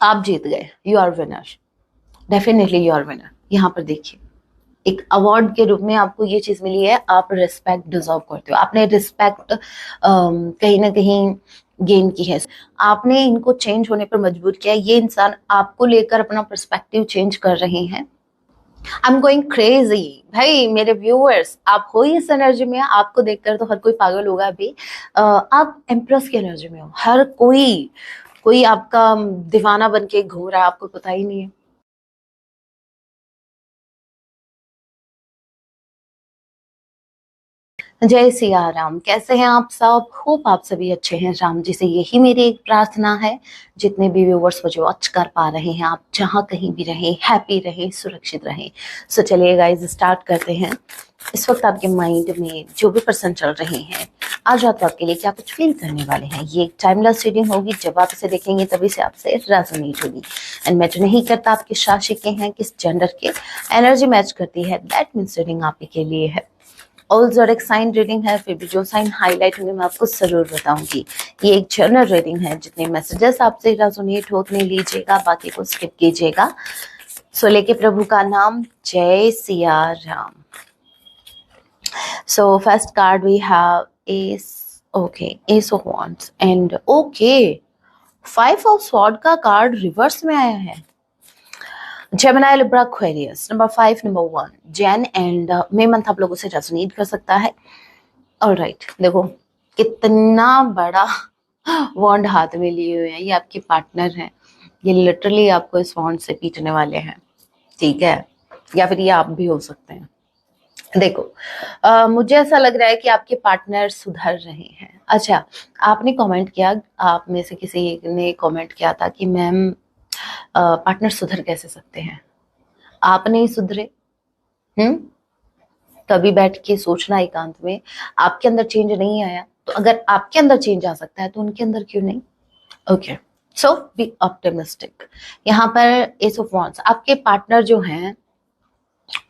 आप जीत गए, you are winner, definitely you are winner. यहाँ पर देखिए, एक अवार्ड के रूप में आपको ये चीज मिली है, आप रिस्पेक्ट डिजर्व करते हो, आपने रिस्पेक्ट कहीं ना कहीं गेन की है, आपने इनको चेंज होने पर मजबूर किया। ये इंसान आपको लेकर अपना पर्सपेक्टिव चेंज कर रहे हैं। आई एम गोइंग क्रेजी भाई, मेरे व्यूअर्स, आप हो इस एनर्जी में, आपको देखकर तो हर कोई पागल होगा अभी। आप एम्प्रेस की एनर्जी में हो, हर कोई कोई आपका दीवाना बन के घूम रहा है, आपको पता ही नहीं है। जय सिया राम, कैसे हैं आप सब? होप आप सभी अच्छे हैं। राम जी से यही मेरी एक प्रार्थना है, जितने भी व्यूवर्स मुझे वॉच कर पा रहे हैं, आप जहां कहीं भी रहें, हैप्पी रहें, सुरक्षित रहें। सो चलिए गाइस, स्टार्ट करते हैं। इस वक्त आपके माइंड में जो भी पर्सन चल रहे हैं, आज रात को आपके लिए क्या कुछ फील करने वाले हैं, ये एक टाइमलेस रीडिंग होगी। जब आप इसे देखेंगे तभी से आपसे रेजोनेट होगी। एंड मैच नहीं करता आप किस राशि के हैं, किस जेंडर के, एनर्जी मैच करती है, दैट मीन्स रीडिंग आप के लिए है। ऑल ज़ोडिक साइन रीडिंग है, फिर भी जो साइन हाईलाइट होंगे मैं आपको जरूर बताऊंगी। ये एक जनरल रीडिंग है, जितने मैसेजेस आपसे रेजोनेट हो उतने लीजिएगा, बाकी को स्किप कीजिएगा। सो लेके प्रभु का नाम, जय Siya Ram. So first card we have ace, okay, ace of wands and okay, 5 of sword का कार्ड रिवर्स में आया है। Gemini, Libra, Aquarius, number 5, number 1, Jan and May month आप लोगों से रेजोनेट कर सकता है। ऑलराइट, देखो कितना बड़ा वॉन्ड हाथ में लिए हुए हैं, ये आपके पार्टनर हैं। ये लिटरली आपको इस वॉन्ड से पीटने वाले हैं, ठीक है, या फिर ये आप भी हो सकते हैं। देखो, मुझे ऐसा लग रहा है कि आपके पार्टनर सुधर रहे हैं। अच्छा, आपने कमेंट किया, आप में से किसी एक ने कमेंट किया था कि मैम पार्टनर सुधर कैसे सकते हैं, आप नहीं सुधरे। कभी बैठ के सोचना एकांत में, आपके अंदर चेंज नहीं आया, तो अगर आपके अंदर चेंज आ सकता है तो उनके अंदर क्यों नहीं? Okay, so be optimistic. यहाँ पर एस ऑफ वांड्स, आपके पार्टनर जो हैं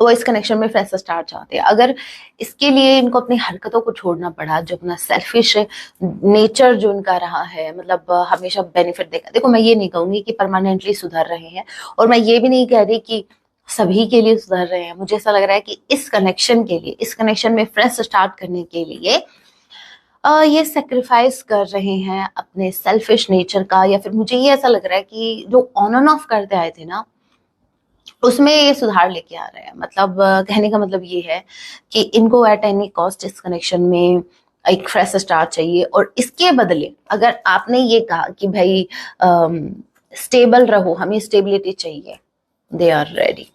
वो इस कनेक्शन में फ्रेश स्टार्ट चाहते हैं। अगर इसके लिए इनको अपनी हरकतों को छोड़ना पड़ा, जो अपना सेल्फिश नेचर जो इनका रहा है, मतलब हमेशा बेनिफिट देखा, देखो मैं ये नहीं कहूंगी कि परमानेंटली सुधर रहे हैं, और मैं ये भी नहीं कह रही कि सभी के लिए सुधर रहे हैं। मुझे ऐसा लग रहा है कि इस कनेक्शन के लिए, इस कनेक्शन में फ्रेश स्टार्ट करने के लिए ये सेक्रीफाइस कर रहे हैं अपने सेल्फिश नेचर का, या फिर मुझे ये ऐसा लग रहा है कि जो ऑन एंड ऑफ करते आए थे ना, उसमें ये सुधार लेके आ रहे हैं। मतलब कहने का मतलब ये है कि इनको एट एनी कॉस्ट इस कनेक्शन में एक फ्रेश स्टार्ट चाहिए, और इसके बदले अगर आपने ये कहा कि भाई स्टेबल रहो, हमें स्टेबिलिटी चाहिए, दे आर रेडी,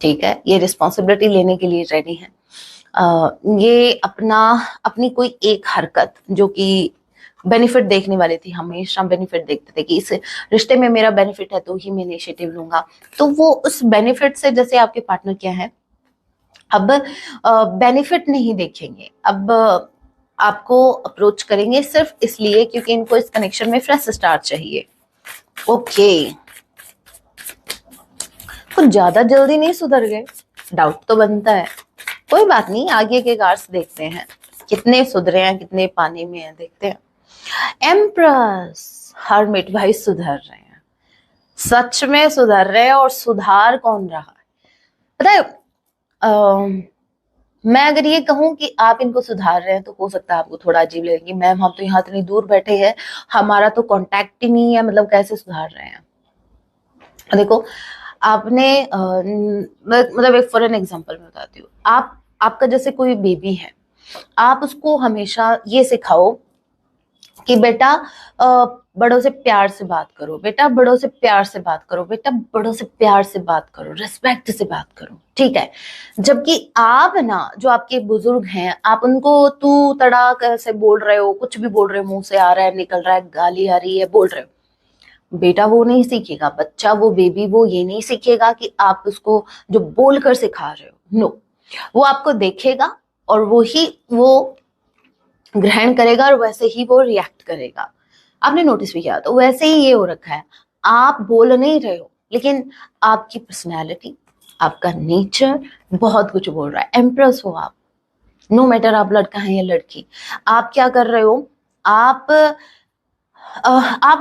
ठीक है, ये रिस्पॉन्सिबिलिटी लेने के लिए रेडी है। ये अपनी कोई एक हरकत जो कि बेनिफिट देखने वाली थी, हमेशा बेनिफिट देखते थे कि इस रिश्ते में मेरा बेनिफिट है तो ही मैं इनिशिएटिव लूंगा, तो वो उस बेनिफिट से, जैसे आपके पार्टनर क्या है, अब बेनिफिट नहीं देखेंगे, अब आपको अप्रोच करेंगे सिर्फ इसलिए क्योंकि इनको इस कनेक्शन में फ्रेश स्टार्ट चाहिए। ओके, कुछ ज्यादा जल्दी नहीं सुधर गए, डाउट तो बनता है। कोई बात नहीं, आगे के कार्ड्स देखते हैं, कितने सुधरे हैं, कितने पानी में हैं, देखते हैं। एम्प्रेस, हर्मिट, भाई सुधर रहे हैं, सच में सुधर रहे हैं। और सुधार कौन रहा है पता है? मैं अगर ये कहूं कि आप इनको सुधार रहे हैं तो हो सकता है आपको थोड़ा अजीब लगे कि मैम हम तो यहाँ इतनी दूर बैठे हैं, हमारा तो कांटेक्ट ही नहीं है, मतलब कैसे सुधार रहे हैं। देखो, आपने मतलब एक फॉर एन एग्जांपल में बताती हूँ, आपका जैसे कोई बेबी है, आप उसको हमेशा ये सिखाओ कि बेटा बड़ों से प्यार से बात करो, बेटा बड़ों से प्यार से बात करो, बेटा बड़ों से प्यार से बात करो, रिस्पेक्ट से बात करो, ठीक है। जबकि आप ना, जो आपके बुजुर्ग हैं, आप उनको तू तड़ाक ऐसे बोल रहे हो, कुछ भी बोल रहे हो, मुंह से आ रहा है, निकल रहा है, गाली आ रही है, बोल रहे हो, बेटा वो नहीं सीखेगा, बच्चा, वो बेबी, वो ये नहीं सीखेगा कि आप उसको जो बोलकर सिखा रहे हो, नो, वो आपको देखेगा और वो ग्रहण करेगा और वैसे ही वो रिएक्ट करेगा। आपने नोटिस भी किया, तो वैसे ही ये हो रखा है, आप बोल नहीं रहे हो लेकिन आपकी पर्सनैलिटी, आपका नेचर बहुत कुछ बोल रहा है। एम्प्रेस हो आप, नो मैटर आप लड़का है या लड़की, आप क्या कर रहे हो, आप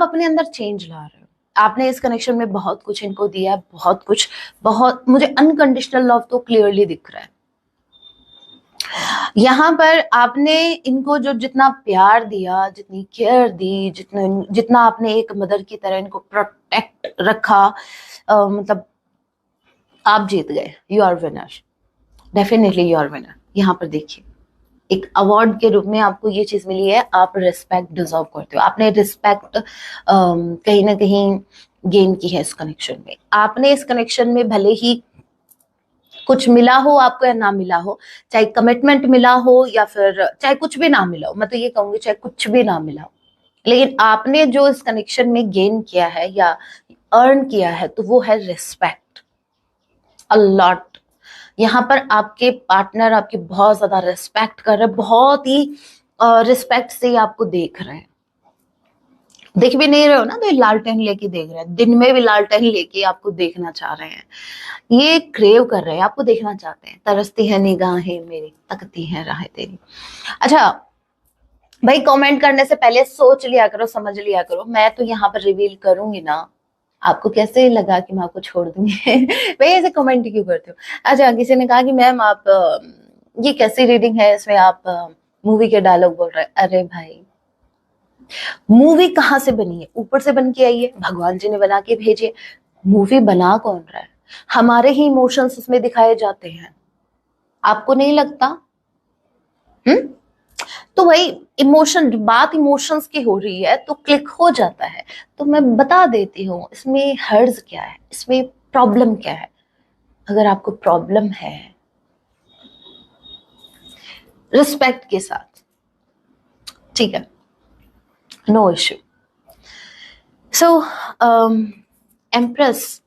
अपने अंदर चेंज ला रहे हो, आपने इस कनेक्शन में बहुत कुछ इनको दिया है, बहुत कुछ, बहुत, मुझे अनकंडीशनल लव तो क्लियरली दिख रहा है। यहाँ पर आपने इनको जो जितना प्यार दिया, जितनी केयर दी, जितना आपने एक मदर की तरह इनको प्रोटेक्ट रखा, मतलब आप जीत गए। You are winner, definitely you are winner. यहाँ पर देखिए, एक अवार्ड के रूप में आपको ये चीज मिली है, आप रिस्पेक्ट डिजर्व करते हो। आपने रिस्पेक्ट कहीं ना कहीं गेन की है इस कनेक्शन में। आपने इस कनेक्शन में भले ही कुछ मिला हो आपको या ना मिला हो, चाहे कमिटमेंट मिला हो या फिर चाहे कुछ भी ना मिला हो, मैं तो ये कहूंगी चाहे कुछ भी ना मिला हो, लेकिन आपने जो इस कनेक्शन में गेन किया है या अर्न किया है, तो वो है रिस्पेक्ट, अ लॉट। यहाँ पर आपके पार्टनर आपकी बहुत ज्यादा रिस्पेक्ट कर रहे हैं, बहुत ही रिस्पेक्ट से आपको देख रहे हैं। देख भी नहीं रहे हो ना तो ये लालटेन लेके देख रहे हैं, दिन में भी लालटेन लेके आपको देखना चाह रहे हैं, ये क्रेव कर रहे हैं, आपको देखना चाहते हैं। तरसती है निगाहें मेरी, तकती है राहें तेरी। अच्छा भाई, कमेंट करने से पहले सोच लिया करो, समझ लिया करो। मैं तो यहाँ पर रिवील करूंगी ना, आपको कैसे लगा कि मैं आपको छोड़ दूंगी? भाई ऐसे कमेंट क्यों करते हो? अच्छा, किसी ने कहा कि मैम आप ये कैसी रीडिंग है, इसमें आप मूवी के डायलॉग बोल रहे हैं। अरे भाई, मूवी कहाँ से बनी है? ऊपर से बन के आई है, भगवान जी ने बना के भेजे। मूवी बना कौन रहा है? हमारे ही इमोशंस उसमें दिखाए जाते हैं, आपको नहीं लगता? हम्म। तो भाई इमोशन, बात इमोशंस की हो रही है तो क्लिक हो जाता है। तो मैं बता देती हूँ इसमें हर्ज क्या है, इसमें प्रॉब्लम क्या है। अगर आपको प्रॉब्लम है रिस्पेक्ट के साथ, ठीक है, नो इश्यू। सो एम्प्रेस,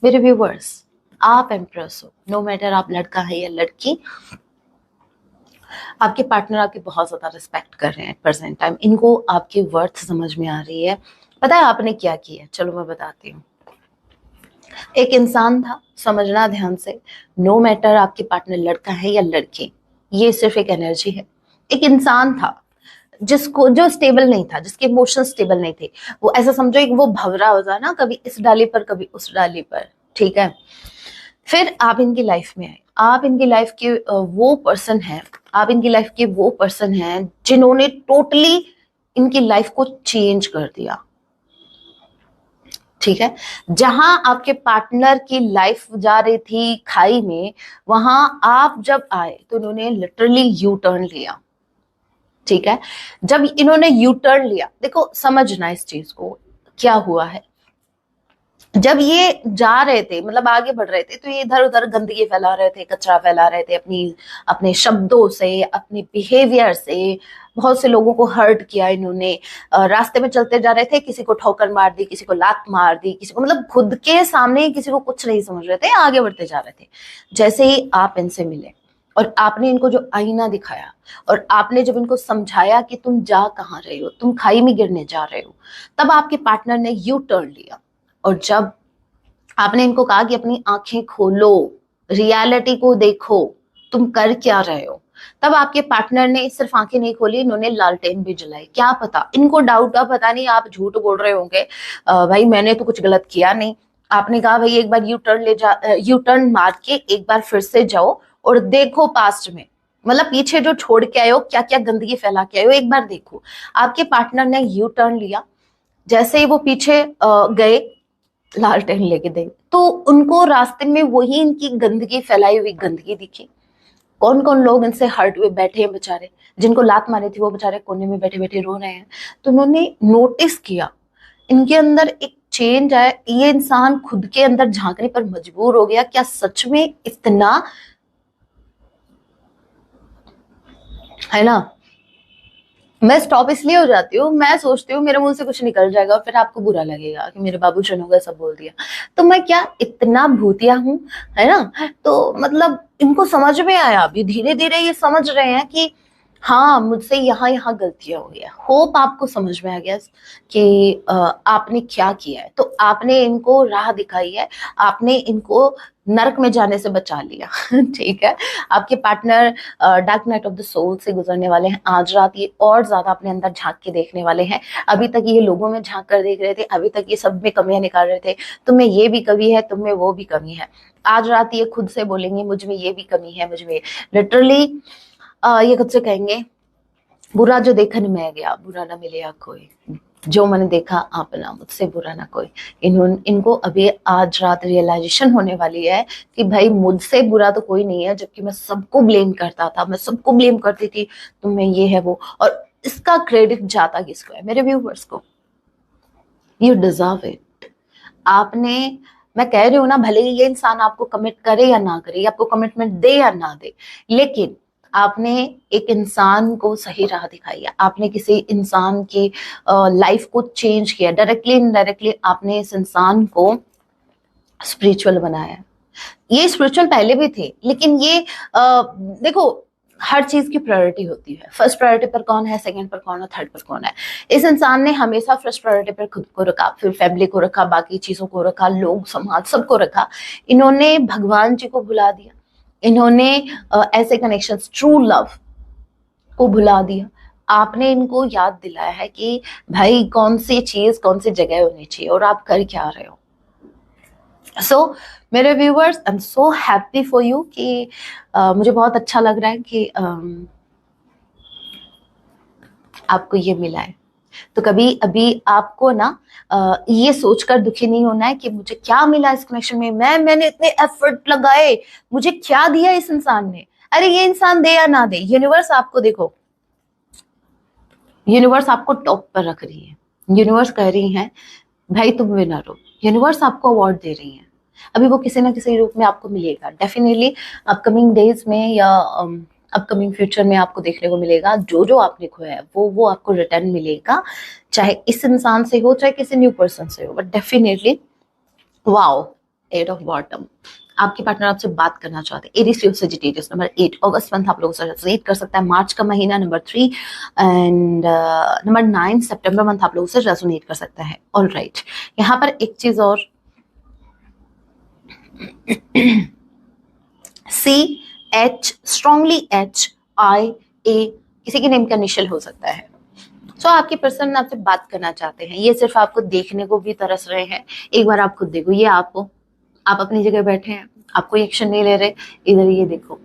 मेरे व्यूवर्स, आप एम्प्रेस हो, नो मैटर आप लड़का है या लड़की, आपके पार्टनर आपकी बहुत ज्यादा रिस्पेक्ट कर रहे हैं प्रेजेंट टाइम। इनको आपकी वर्थ समझ में आ रही है। पता है आपने क्या किया? चलो मैं बताती हूँ। एक इंसान था, समझना ध्यान से, नो मैटर आपके पार्टनर लड़का है या लड़की, ये सिर्फ एक एनर्जी है। एक इंसान था जिसको, जो स्टेबल नहीं था, जिसके इमोशन स्टेबल नहीं थे। वो ऐसा समझो एक वो भंवरा होता है ना, कभी इस डाली पर कभी उस डाली पर, ठीक है। फिर आप इनकी लाइफ में आए, आप इनकी लाइफ के वो पर्सन हैं, आप इनकी लाइफ के वो पर्सन हैं जिन्होंने टोटली इनकी लाइफ को चेंज कर दिया, ठीक है। जहां आपके पार्टनर की लाइफ जा रही थी खाई में, वहां आप जब आए तो इन्होंने लिटरली यू टर्न लिया, ठीक है। जब इन्होंने यू टर्न लिया, देखो समझना इस चीज को, क्या हुआ है। जब ये जा रहे थे, मतलब आगे बढ़ रहे थे, तो ये इधर उधर गंदगी फैला रहे थे, कचरा फैला रहे थे, अपने शब्दों से, अपने बिहेवियर से बहुत से लोगों को हर्ट किया इन्होंने। रास्ते में चलते जा रहे थे, किसी को ठोकर मार दी, किसी को लात मार दी, किसी को, मतलब खुद के सामने किसी को कुछ नहीं समझ रहे थे, आगे बढ़ते जा रहे थे। जैसे ही आप इनसे मिले और आपने इनको जो आईना दिखाया और आपने जब इनको समझाया कि तुम जा कहाँ रहे हो, तुम खाई में गिरने जा रहे हो, तब आपके पार्टनर ने यू टर्न लिया। और जब आपने इनको कहा कि अपनी आंखें खोलो, रियलिटी को देखो, तुम कर क्या रहे हो, तब आपके पार्टनर ने सिर्फ आंखें नहीं खोली, इन्होंने लालटेन भी जलाई। क्या पता इनको डाउट था, पता नहीं आप झूठ बोल रहे होंगे, भाई मैंने तो कुछ गलत किया नहीं। आपने कहा भाई एक बार यू टर्न मार के एक बार फिर से जाओ और देखो पास्ट में, मतलब पीछे जो छोड़ के आए हो, क्या क्या गंदगी फैला के आए हो, एक बार देखो। आपके पार्टनर ने यू टर्न लिया, जैसे ही वो पीछे गए, लालटेन लेके दे, तो उनको रास्ते में वही इनकी गंदगी, फैलाई हुई गंदगी दिखी। कौन कौन लोग इनसे हर्ट हुए बैठे हैं बेचारे, जिनको लात मारी थी वो बेचारे कोने में बैठे बैठे रो रहे हैं। तो उन्होंने नोटिस किया इनके अंदर एक चेंज आया, ये इंसान खुद के अंदर झांकने पर मजबूर हो गया, क्या सच में इतना, है ना। मैं स्टॉप इसलिए हो जाती हूँ, मैं सोचती हूँ मेरे मुंह से कुछ निकल जाएगा और फिर आपको बुरा लगेगा कि मेरे बाबू चनो का सब बोल दिया, तो मैं क्या इतना भूतिया हूँ, है ना। तो मतलब इनको समझ में आया, अभी धीरे धीरे ये समझ रहे हैं कि हाँ, मुझसे यहाँ यहाँ गलतियां हो गई है। होप आपको समझ में आ गया कि आपने क्या किया है। तो आपने इनको राह दिखाई है, आपने इनको नरक में जाने से बचा लिया। ठीक है। आपके partner dark night of the soul से गुजरने वाले हैं। आज रात ये और ज्यादा अपने अंदर झांक के देखने वाले हैं। अभी तक ये लोगों में झांक कर देख रहे थे, अभी तक ये सब में कमियां निकाल रहे थे। तुम में ये भी कमी है, तुम में वो भी कमी है। आज रात ये खुद से बोलेंगे मुझ में ये भी कमी है, मुझ में लिटरली ये खुद से कहेंगे, बुरा जो देखन में गया बुरा ना मिले या कोई, जो मैंने देखा अपना मुझसे बुरा ना कोई। इनको अभी आज रात रियलाइजेशन होने वाली है कि भाई मुझसे बुरा तो कोई नहीं है, जबकि मैं सबको ब्लेम करता था, मैं सबको ब्लेम करती थी, तुम में ये है वो। और इसका क्रेडिट जाता किसको है? मेरे व्यूवर्स को। You deserve it. आपने, मैं कह रही हूँ ना, भले ही ये इंसान आपको कमिट करे या ना करे, आपको कमिटमेंट दे या ना दे, लेकिन आपने एक इंसान को सही राह दिखाई है। आपने किसी इंसान की लाइफ को चेंज किया, डायरेक्टली इनडायरेक्टली आपने इस इंसान को स्पिरिचुअल बनाया। ये स्पिरिचुअल पहले भी थे, लेकिन ये देखो, हर चीज की प्रायोरिटी होती है। फर्स्ट प्रायोरिटी पर कौन है, सेकंड पर कौन है, थर्ड पर कौन है। इस इंसान ने हमेशा फर्स्ट प्रायोरिटी पर खुद को रखा, फिर फैमिली को रखा, बाकी चीजों को रखा, लोग समाज सबको रखा। इन्होंने भगवान जी को भुला दिया। इन्होंने ऐसे कनेक्शन, ट्रू लव को भुला दिया। आपने इनको याद दिलाया है कि भाई कौन सी चीज कौन सी जगह होनी चाहिए और आप कर क्या रहे हो। मेरे viewers, I am so happy for you कि मुझे बहुत अच्छा लग रहा है कि आपको ये मिला है। तो कभी अभी आपको ना ये सोचकर दुखी नहीं होना है कि मुझे क्या मिला इस कनेक्शन में, मैंने इतने एफर्ट लगाए, मुझे क्या दिया इस इंसान ने। अरे ये इंसान दे या ना दे, यूनिवर्स आपको, देखो, यूनिवर्स आपको टॉप पर रख रही है। यूनिवर्स कह रही है भाई तुम विनर हो। यूनिवर्स आपको अवार्ड दे रही है। अभी वो किसी ना किसी रूप में आपको मिलेगा डेफिनेटली, अपकमिंग डेज में या अपकमिंग फ्यूचर में आपको देखने को मिलेगा। जो जो आपने खोया है वो आपको रिटर्न मिलेगा, चाहे इस इंसान से हो चाहे किसी न्यू पर्सन से हो, but definitely. Wow, 8 of bottom. आपके पार्टनर आपसे बात करना चाहते हैं। Aries Leo Sagittarius. नंबर 8 अगस्त मंथ आप लोगों से रेजोनेट कर सकता है। मार्च का महीना number 3 and number 9 September month आप लोगों से रेजोनेट कर सकता है। ऑलराइट, यहाँ पर एक चीज और, CH स्ट्रॉन्गली HIA किसी के नेम का इनिशियल हो सकता है। सो आपके पर्सन आपसे बात करना चाहते हैं। ये सिर्फ आपको देखने को भी तरस रहे हैं। एक बार आप खुद देखो, ये आपको, आप अपनी जगह बैठे हैं, आप कोई एक्शन नहीं ले रहे, इधर ये देखो,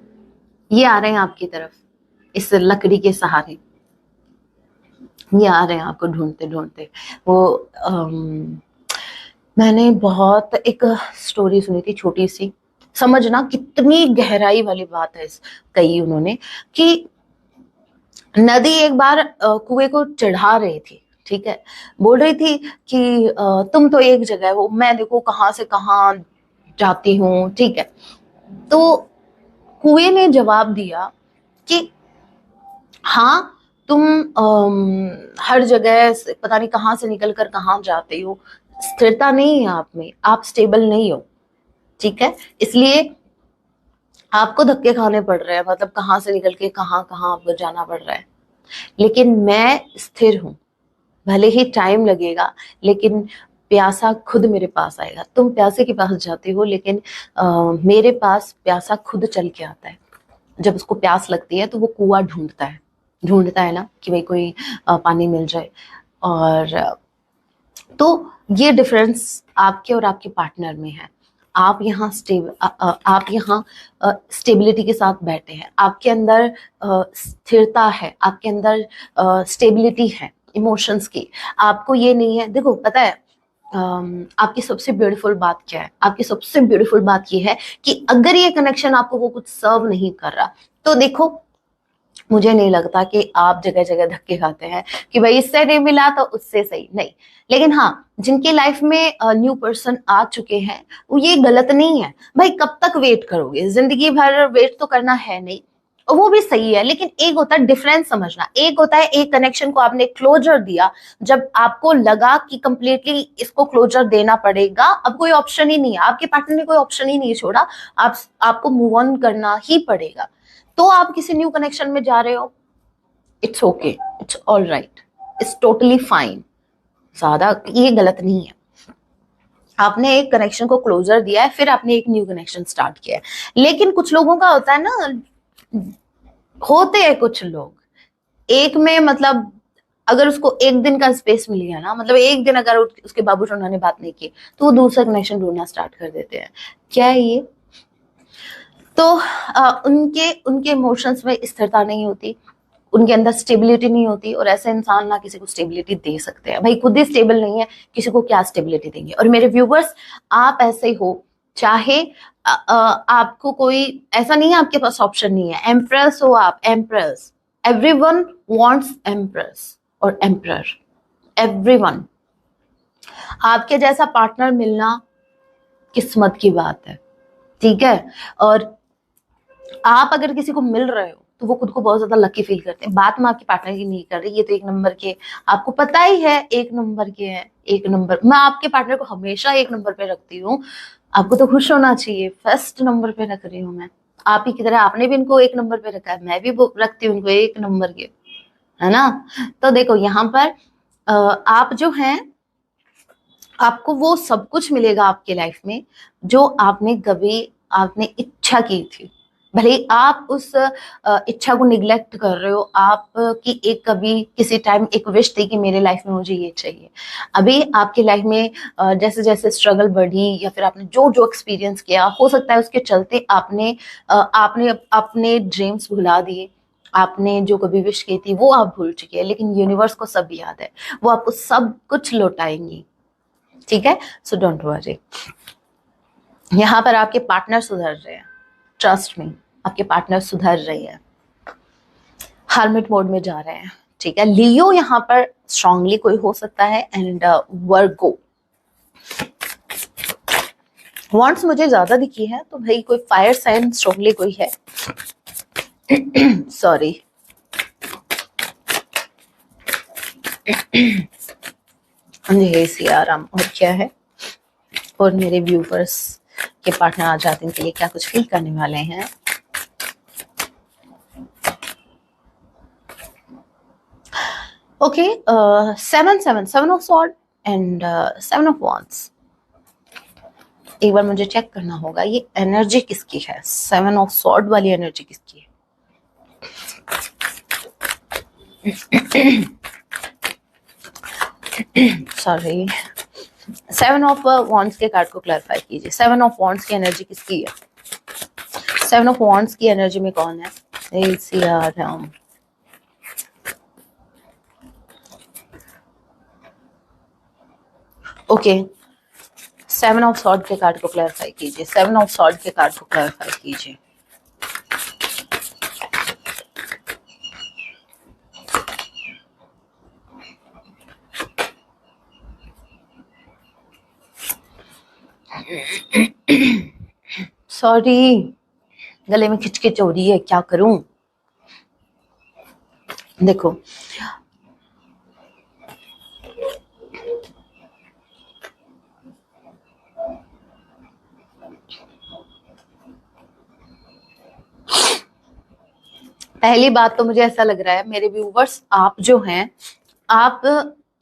ये आ रहे हैं आपकी तरफ इस लकड़ी के सहारे। ये आ रहे हैं आपको ढूंढते ढूंढते। वो मैंने बहुत एक स्टोरी सुनी थी छोटी सी, समझना कितनी गहराई वाली बात है इस, कही उन्होंने कि नदी एक बार कुएं को चढ़ा रही थी, ठीक है, बोल रही थी कि तुम तो एक जगह हो, मैं देखो कहाँ से कहाँ जाती हूँ, ठीक है। तो कुएं ने जवाब दिया कि हाँ, तुम हर जगह से पता नहीं कहाँ से निकल कर कहाँ जाते हो, स्थिरता नहीं है आप में, आप स्टेबल नहीं हो, ठीक है। इसलिए आपको धक्के खाने पड़ रहे हैं, मतलब कहाँ से निकल के कहाँ कहाँ आपको जाना पड़ रहा है। लेकिन मैं स्थिर हूं, भले ही टाइम लगेगा, लेकिन प्यासा खुद मेरे पास आएगा। तुम प्यासे के पास जाते हो, लेकिन मेरे पास प्यासा खुद चल के आता है। जब उसको प्यास लगती है तो वो कुआं ढूंढता है ना, कि भाई कोई पानी मिल जाए। और तो ये डिफरेंस आपके और आपके पार्टनर में है। आप यहाँ स्टेबिलिटी के साथ बैठे हैं, आपके अंदर स्थिरता है, आपके अंदर स्टेबिलिटी है इमोशंस की। आपको ये नहीं है, देखो पता है आपकी सबसे ब्यूटीफुल बात क्या है? आपकी सबसे ब्यूटीफुल बात ये है कि अगर ये कनेक्शन आपको वो कुछ सर्व नहीं कर रहा, तो देखो मुझे नहीं लगता कि आप जगह जगह धक्के खाते हैं कि भाई इससे नहीं मिला तो उससे सही नहीं। लेकिन हाँ, जिनकी लाइफ में न्यू पर्सन आ चुके हैं, वो ये गलत नहीं है। भाई कब तक वेट करोगे? जिंदगी भर वेट तो करना है नहीं, और वो भी सही है। लेकिन एक होता है डिफरेंस समझना, एक होता है एक कनेक्शन को आपने क्लोजर दिया जब आपको लगा कि कंप्लीटली इसको क्लोजर देना पड़ेगा, अब कोई ऑप्शन ही नहीं है, आपके पार्टनर ने कोई ऑप्शन ही नहीं छोड़ा, आपको मूव ऑन करना ही पड़ेगा। तो आप किसी न्यू कनेक्शन में जा रहे हो, it's okay, it's all right, it's totally fine. ज्यादा ये गलत नहीं है। आपने एक कनेक्शन को क्लोजर दिया है, फिर आपने एक न्यू कनेक्शन स्टार्ट किया है। लेकिन कुछ लोगों का होता है ना, होते हैं कुछ लोग एक में, मतलब अगर उसको एक दिन का स्पेस मिल गया ना, मतलब एक दिन अगर उसके बाबू से उन्होंने बात नहीं की, तो वो दूसरा कनेक्शन ढूंढना स्टार्ट कर देते हैं। क्या है ये? तो उनके उनके इमोशंस में स्थिरता नहीं होती, उनके अंदर स्टेबिलिटी नहीं होती, और ऐसे इंसान ना किसी को स्टेबिलिटी दे सकते हैं। भाई खुद ही स्टेबल नहीं है, किसी को क्या स्टेबिलिटी देंगे। और मेरे व्यूवर्स, आप ऐसे हो, चाहे आपको कोई ऐसा नहीं है आपके पास ऑप्शन नहीं है। एम्प्रेस हो आप, एम्प्रेस, एवरीवन वांट्स एम्प्रेस और एम्परर, एवरीवन। आपके जैसा पार्टनर मिलना किस्मत की बात है, ठीक है। और आप अगर किसी को मिल रहे हो तो वो खुद को बहुत ज्यादा लकी फील करते हैं। बात मैं आपके पार्टनर की नहीं कर रही, ये तो एक नंबर के, आपको पता ही है एक नंबर के हैं। एक नंबर, मैं आपके पार्टनर को हमेशा एक नंबर पे रखती हूँ। आपको तो खुश होना चाहिए, फर्स्ट नंबर पे रख रही हूँ मैं। आप ही की तरह आपने भी इनको एक नंबर पे रखा है, मैं भी रखती हूँ इनको एक नंबर के, है ना। तो देखो यहाँ पर आप जो हैं, आपको वो सब कुछ मिलेगा आपके लाइफ में जो आपने कभी आपने इच्छा की थी। भले ही आप उस इच्छा को निग्लेक्ट कर रहे हो, आपकी एक कभी किसी टाइम एक विश थी कि मेरे लाइफ में मुझे ये चाहिए। अभी आपकी लाइफ में जैसे जैसे स्ट्रगल बढ़ी, या फिर आपने जो जो एक्सपीरियंस किया, हो सकता है उसके चलते आपने अपने ड्रीम्स भुला दिए। आपने जो कभी विश की थी वो आप भूल चुके हैं, लेकिन यूनिवर्स को सब याद है, वो आपको सब कुछ लौटाएंगी, ठीक है। So don't worry. यहाँ पर आपके पार्टनर सुधर रहे हैं, ट्रस्ट मी, आपके पार्टनर सुधर रहे हैं, हार्मिट मोड में जा रहे हैं, ठीक है। लियो यहाँ पर स्ट्रांगली कोई हो सकता है, एंड वर्गो वॉन्ट्स मुझे ज्यादा दिखी है, तो भाई कोई फायर साइन स्ट्रांगली कोई है। सॉरी। अंधेरे सियाराम, और क्या है। और मेरे व्यूवर्स के पार्टनर आज रात के लिए क्या कुछ फील करने वाले हैं। Okay, 7 of sword and 7 of wands. एक बार मुझे चेक करना होगा ये एनर्जी किसकी है, 7 ऑफ सॉर्ड वाली एनर्जी किसकी है। सॉरी, 7 ऑफ वॉन्ड्स के कार्ड को क्लैरिफाई कीजिए। 7 ऑफ वॉन्ड्स की एनर्जी किसकी है? 7 ऑफ वॉन्ड्स की एनर्जी में कौन है? ओके, 7 ऑफ सॉर्ड के कार्ड को क्लैरिफाई कीजिए। 7 ऑफ सॉर्ड के कार्ड को क्लैरिफाई कीजिए। सॉरी, गले में खिचखिच हो रही है, क्या करूं। देखो, पहली बात तो मुझे ऐसा लग रहा है मेरे व्यूवर्स, आप जो हैं, आप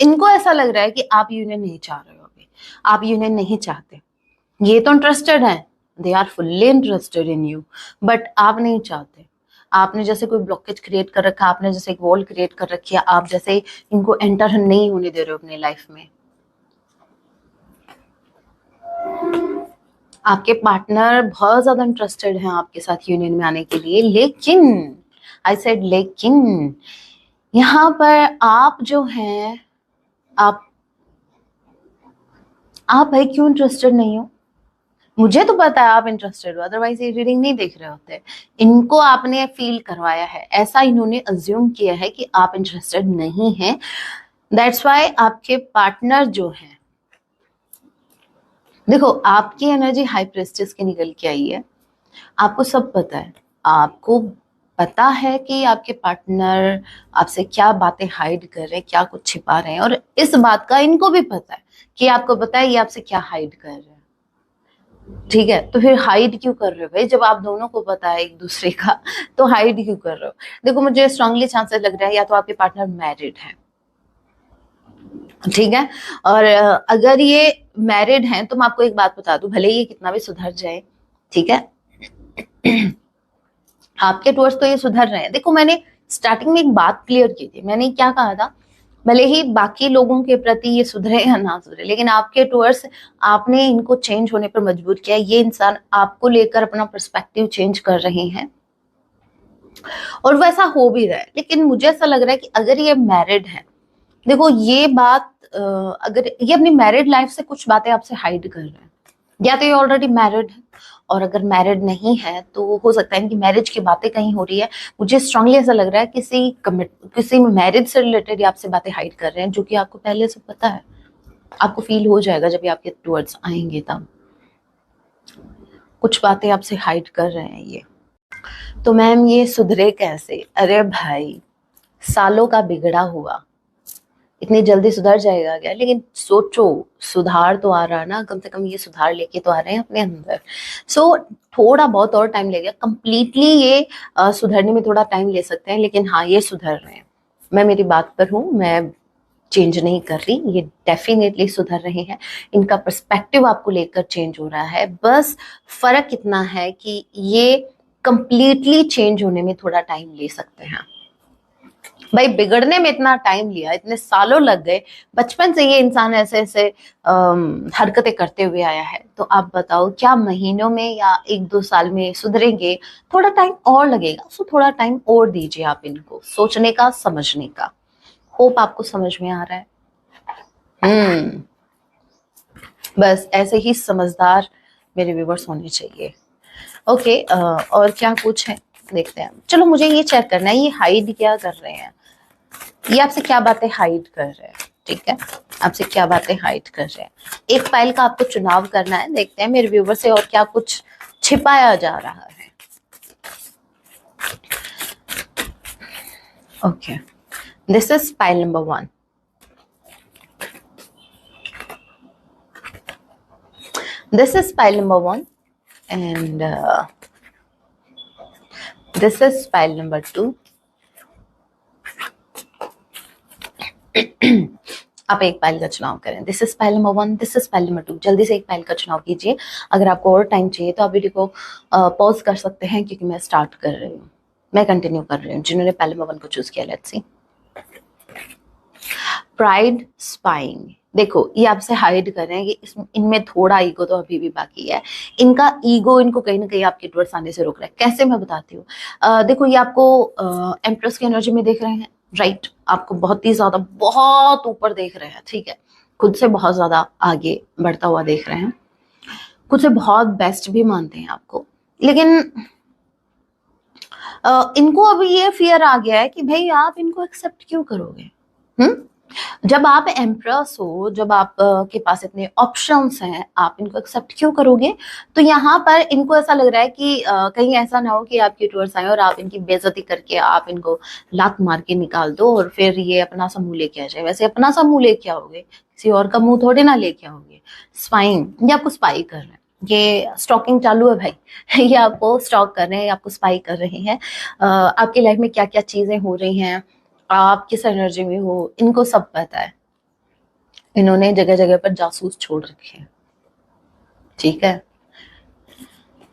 इनको ऐसा लग रहा है कि आप यूनियन नहीं चाह रहे हो। अभी आप यूनियन नहीं चाहते। ये तो इंटरेस्टेड है, they are fully interested in you, but आप नहीं चाहते। आपने जैसे कोई ब्लॉकेज क्रिएट कर रखा, आपने जैसे एक वॉल क्रिएट कर रखी है, आप जैसे इनको एंटर नहीं होने दे रहे हो अपने लाइफ में। आपके पार्टनर बहुत ज्यादा इंटरेस्टेड हैं आपके साथ यूनियन में आने के लिए, लेकिन आई सेड लेकिन यहाँ पर आप जो हैं, आप भाई क्यों इंटरेस्टेड नहीं हो? मुझे तो पता है आप इंटरेस्टेड हो, अदरवाइज ये रीडिंग नहीं देख रहे होते। इनको आपने फील करवाया है, ऐसा इन्होंने अज्यूम किया है कि आप इंटरेस्टेड नहीं हैं। दैट्स वाई आपके पार्टनर जो हैं, देखो आपकी एनर्जी हाई प्रेस्टिस की निकल के आई है। आपको सब पता है, आपको पता है कि आपके पार्टनर आपसे क्या बातें हाइड कर रहे हैं, क्या कुछ छिपा रहे हैं, और इस बात का इनको भी पता है कि आपको पता है ये आपसे क्या हाइड कर रहे हैं। ठीक है, तो फिर हाइड क्यों कर रहे हो भाई? जब आप दोनों को पता है एक दूसरे का, तो हाइड क्यों कर रहे हो? देखो मुझे स्ट्रांगली चांसेस लग रहा है या तो आपके पार्टनर मैरिड है, ठीक है, और अगर ये मैरिड हैं तो मैं आपको एक बात बता दूं, भले ही ये कितना भी सुधर जाए, ठीक है, आपके टूवर्ड्स तो ये सुधर रहे हैं। देखो मैंने स्टार्टिंग में एक बात क्लियर की थी, मैंने क्या कहा था, भले ही बाकी लोगों के प्रति ये सुधरे या ना सुधरे, लेकिन आपके टूवर्ड्स आपने इनको चेंज होने पर मजबूर किया। ये इंसान आपको लेकर अपना पर्सपेक्टिव चेंज कर रहे हैं और वैसा हो भी रहा है। लेकिन मुझे ऐसा लग रहा है कि अगर ये मैरिड है, देखो ये बात अगर ये अपनी मैरिड लाइफ से कुछ बातें आपसे हाइड कर रहे हैं, या तो ये ऑलरेडी मैरिड है, और अगर मैरिड नहीं है तो हो सकता है इनकी मैरिज की बातें कहीं हो रही है। मुझे स्ट्रांगली ऐसा लग रहा है किसी मैरिज से रिलेटेड ये आपसे बातें हाइड कर रहे हैं, जो कि आपको पहले से पता है। आपको फील हो जाएगा जब ये आपके टूवर्ड्स आएंगे, तब कुछ बातें आपसे हाइड कर रहे हैं ये। तो मैम ये सुधरे कैसे? अरे भाई, सालों का बिगड़ा हुआ इतनी जल्दी सुधर जाएगा क्या? लेकिन सोचो, सुधार तो आ रहा है ना, कम से कम ये सुधार लेके तो आ रहे हैं अपने अंदर। सो थोड़ा बहुत और टाइम लगेगा, कंप्लीटली ये सुधरने में थोड़ा टाइम ले सकते हैं, लेकिन हाँ ये सुधर रहे हैं। मैं मेरी बात पर हूँ, मैं चेंज नहीं कर रही, ये डेफिनेटली सुधर रहे हैं। इनका पर्सपेक्टिव आपको लेकर चेंज हो रहा है, बस फर्क इतना है कि ये कंप्लीटली चेंज होने में थोड़ा टाइम ले सकते हैं। भाई बिगड़ने में इतना टाइम लिया, इतने सालों लग गए, बचपन से ये इंसान ऐसे ऐसे हरकतें करते हुए आया है, तो आप बताओ क्या महीनों में या 1-2 साल में सुधरेंगे? थोड़ा टाइम और लगेगा, सो थोड़ा टाइम और दीजिए आप इनको सोचने का, समझने का। होप आपको समझ में आ रहा है। बस ऐसे ही समझदार मेरे व्यूवर्स होने चाहिए। ओके, और क्या कुछ है देखते हैं। चलो मुझे ये चेक करना है, ये हाइड क्या कर रहे हैं, ये आपसे क्या बातें हाइड कर रहे हैं, ठीक है, आपसे क्या बातें हाइड कर रहे हैं। एक फाइल का आपको चुनाव करना है, देखते हैं मेरे व्यूवर से और क्या कुछ छिपाया जा रहा है। Okay, this is file number 1। This is file number 1 and this is file number 2. आप एक फाइल का चुनाव करें। This is file number 1, this is file number 2। जल्दी से एक फाइल का चुनाव कीजिए। अगर आपको और टाइम चाहिए तो आप वीडियो को पॉज कर सकते हैं, क्योंकि मैं स्टार्ट कर रही हूँ, मैं कंटिन्यू कर रही हूँ। जिन्होंने फाइल नंबर 1 को चूज किया, लेट्स सी। प्राइड स्पाइंग, देखो ये आपसे हाइड कर रहे हैं कि इनमें थोड़ा ईगो तो अभी भी बाकी है। इनका ईगो इनको कहीं ना कहीं आपके टुवर्ड्स आने से रोक रहा है। कैसे, मैं बताती हूँ। देखो ये आपको एम्प्रेस की एनर्जी में देख रहे हैं, राइट, आपको बहुत ही ज्यादा, बहुत ऊपर देख रहे हैं, ठीक है, खुद से बहुत ज्यादा आगे बढ़ता हुआ देख रहे हैं, खुद से बहुत बेस्ट भी मानते हैं आपको। लेकिन इनको अभी ये फियर आ गया है कि भाई आप इनको एक्सेप्ट क्यों करोगे? जब आप एम्प्रेस हो, जब आप के पास इतने ऑप्शंस हैं, आप इनको एक्सेप्ट क्यों करोगे? तो यहाँ पर इनको ऐसा लग रहा है कि कहीं ऐसा ना हो कि आपके टूवर्स आए और आप इनकी बेइज्जती करके आप इनको लात मार के निकाल दो और फिर ये अपना सा मुंह लेके आ जाए। वैसे अपना सा मुंह लेके आओगे, किसी और का मुंह थोड़े ना लेके आओगे। स्पाइंग, ये आपको स्पाई कर रहे हैं, ये स्टॉकिंग चालू है भाई। ये आपको स्टॉक कर रहे हैं, आपको स्पाई कर रहे हैं। आपकी लाइफ में क्या क्या चीजें हो रही हैं, आप किस एनर्जी में हो, इनको सब पता है। इन्होंने जगह जगह पर जासूस छोड़ रखे हैं, ठीक है।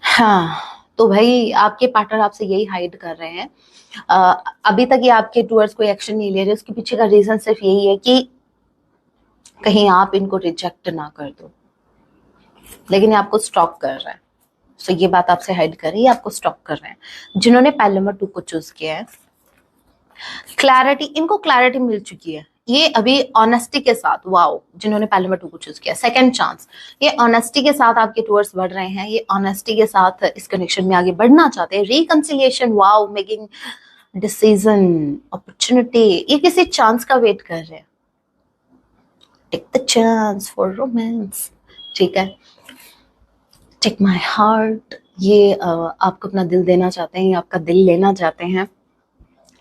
हाँ, तो भाई आपके पार्टनर आपसे यही हाइड कर रहे हैं। अभी तक ये आपके टूवर्ड्स कोई एक्शन नहीं ले रहे। उसके पीछे का रीजन सिर्फ यही है कि कहीं आप इनको रिजेक्ट ना कर दो, लेकिन ये आपको स्टॉक कर रहा है। तो ये बात आपसे हाइड कर रही है, आपको स्टॉक कर रहे हैं। जिन्होंने फाइल नंबर 2 को चूज किया है, क्लैरिटी, इनको क्लैरिटी मिल चुकी है। ये अभी ऑनेस्टी के साथ, वाओ, जिन्होंने फाइल नंबर 2 को चूज किया, सेकंड चांस, ये ऑनेस्टी के साथ आपके टूवर्ड्स बढ़ रहे हैं। ये ऑनेस्टी के साथ इस कनेक्शन में आगे बढ़ना चाहते हैं। Reconciliation, wow, making decision, opportunity, ये किसी चांस का वेट कर रहे हैं। Take the chance for romance, ठीक है, टेक माई हार्ट, ये आपको अपना दिल देना चाहते हैं, आपका दिल लेना चाहते हैं।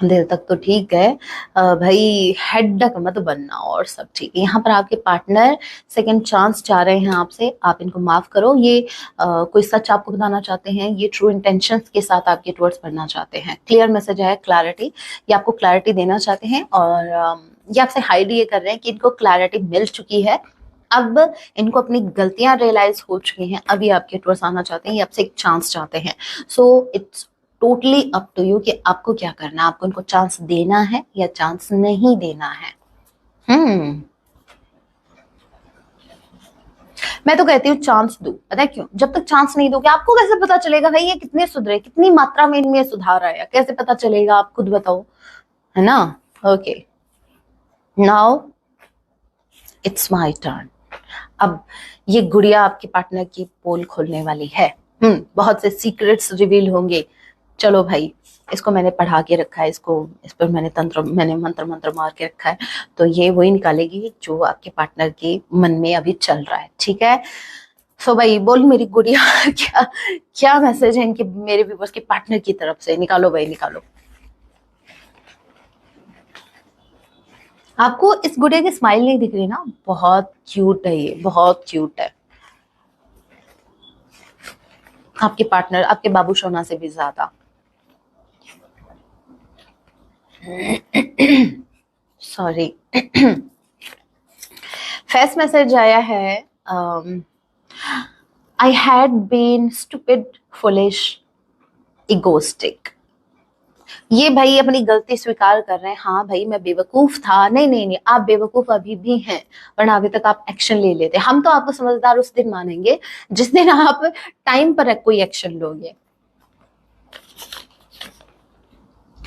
देर तक तो ठीक है, भाई हेडक मत बनना और सब ठीक है। यहाँ पर आपके पार्टनर सेकंड चांस चाह रहे हैं आपसे, आप इनको माफ करो। ये कोई सच आपको बताना चाहते हैं, ये ट्रू इंटेंशंस के साथ आपके टुवर्ड्स बढ़ना चाहते हैं। क्लियर मैसेज है, क्लैरिटी, ये आपको क्लैरिटी देना चाहते हैं। और ये आपसे हाइड ये कर रहे हैं कि इनको क्लैरिटी मिल चुकी है, अब इनको अपनी गलतियां रियलाइज हो चुकी हैं, अभी आपके टुवर्ड्स आना चाहते हैं, ये आपसे एक चांस चाहते हैं। So it's totally up to you कि आपको क्या करना है, आपको इनको चांस देना है या चांस नहीं देना है। मैं तो कहती हूँ चांस दो। पता है क्यों? जब तक चांस नहीं दोगे आपको कैसे पता चलेगा भाई ये कितने सुधरे, कितनी मात्रा में इनमें सुधार आया, कैसे पता चलेगा? आप खुद बताओ, है ना? Okay, now it's my turn. अब ये गुड़िया आपके पार्टनर की पोल खोलने वाली है। बहुत से सीक्रेट्स रिवील होंगे। चलो भाई, इसको मैंने पढ़ा के रखा है, इसको इस पर मैंने मंत्र मंत्र मार के रखा है, तो ये वही निकालेगी जो आपके पार्टनर के मन में अभी चल रहा है। ठीक है, सो भाई बोल मेरी गुड़िया क्या क्या मैसेज है इनके, मेरे व्यूअर्स के पार्टनर की तरफ से? निकालो भाई, निकालो। आपको इस गुड़िया की स्माइल नहीं दिख रही ना? बहुत क्यूट है ये, बहुत क्यूट है। आपके पार्टनर आपके बाबू सोना से भी ज्यादा। सॉरी। फर्स्ट मैसेज आया है, I had been stupid, foolish, egoistic. ये भाई अपनी गलती स्वीकार कर रहे हैं। हाँ भाई मैं बेवकूफ था। नहीं नहीं नहीं, आप बेवकूफ अभी भी हैं, वरना अभी तक आप एक्शन ले लेते। हम तो आपको समझदार उस दिन मानेंगे जिस दिन आप टाइम पर कोई एक्शन लोगे।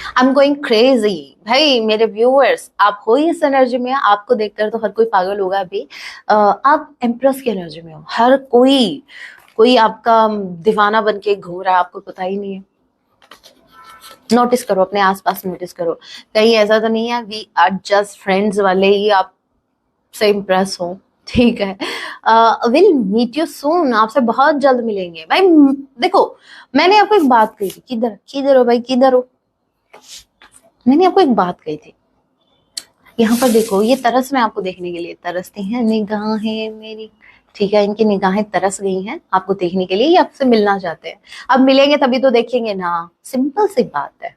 I am going crazy. भाई मेरे व्यूअर्स, आप हो इस एनर्जी में, आपको देखकर तो हर कोई पागल होगा अभी। आप एम्प्रेस की एनर्जी में हो, हर कोई आपका दीवाना बन के घूम रहा है, आपको पता ही नहीं है। नोटिस करो, अपने आसपास नोटिस करो, कहीं ऐसा तो नहीं है वी आर जस्ट फ्रेंड्स वाले ही आपसे इम्प्रेस हो। ठीक है, विल मीट यू सून, आपसे बहुत जल्द मिलेंगे। भाई देखो, मैंने आपको एक बात कही थी, किधर किधर हो भाई, किधर हो? मैंने आपको एक बात कही थी, यहाँ पर देखो, ये तरस में आपको देखने के लिए तरसती हैं निगाहें मेरी। ठीक है, इनकी निगाहें तरस गई हैं आपको देखने के लिए, ये आपसे मिलना चाहते हैं। अब मिलेंगे तभी तो देखेंगे ना, सिंपल सी बात है।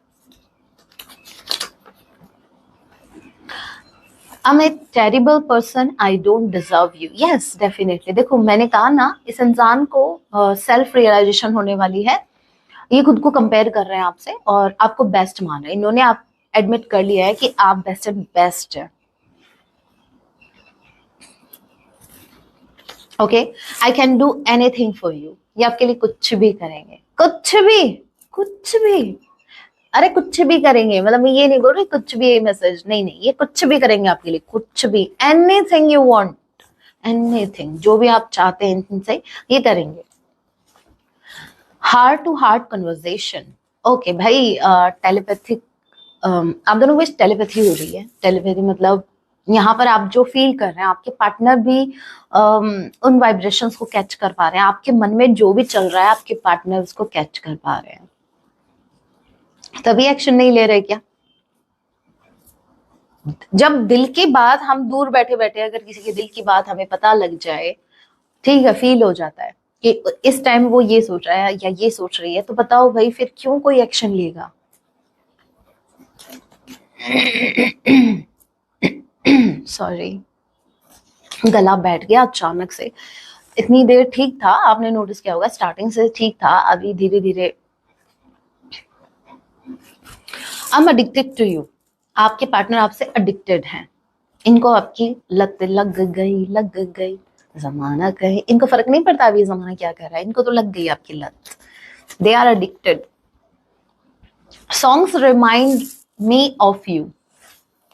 I'm a terrible person, I don't deserve you. Yes, definitely. देखो मैंने कहा ना, इस इंसान को सेल्फ रियलाइजेशन होने वाली है। ये खुद को कंपेयर कर रहे हैं आपसे और आपको बेस्ट मान रहे हैं। इन्होंने आप एडमिट कर लिया है कि आप बेस्ट एंड बेस्ट है। Okay, I can do anything for you. ये आपके लिए कुछ भी करेंगे, कुछ भी, कुछ भी। अरे कुछ भी करेंगे, मतलब मैं ये नहीं बोल रही कुछ भी मैसेज, नहीं नहीं, ये कुछ भी करेंगे आपके लिए, कुछ भी, एनीथिंग यू वांट, एनीथिंग, जो भी आप चाहते हैं इनसे ये करेंगे। Heart to heart conversation. Okay भाई, टेलीपैथिक, आप दोनों को टेलीपैथी हो रही है। टेलीपैथी मतलब यहाँ पर आप जो फील कर रहे हैं, आपके पार्टनर भी उन वाइब्रेशंस को कैच कर पा रहे हैं। आपके मन में जो भी चल रहा है आपके पार्टनर उसको कैच कर पा रहे हैं, तभी एक्शन नहीं ले रहे क्या? जब दिल की बात, हम दूर बैठे बैठे अगर किसी के दिल की बात हमें पता लग जाए, ठीक है, फील हो जाता है कि इस टाइम वो ये सोच रहा है या ये सोच रही है, तो बताओ भाई फिर क्यों कोई एक्शन लेगा? सॉरी, गला बैठ गया अचानक से। इतनी देर ठीक था, आपने नोटिस किया होगा, स्टार्टिंग से ठीक था, अभी धीरे धीरे। I am addicted to you. आपके पार्टनर आपसे एडिक्टेड हैं, इनको आपकी लत लग गई, लग गई। जमाना कहे, इनको फर्क नहीं पड़ता अभी जमाना क्या कर रहा है, इनको तो लग गई आपकी लत। They are addicted. Songs remind me of you.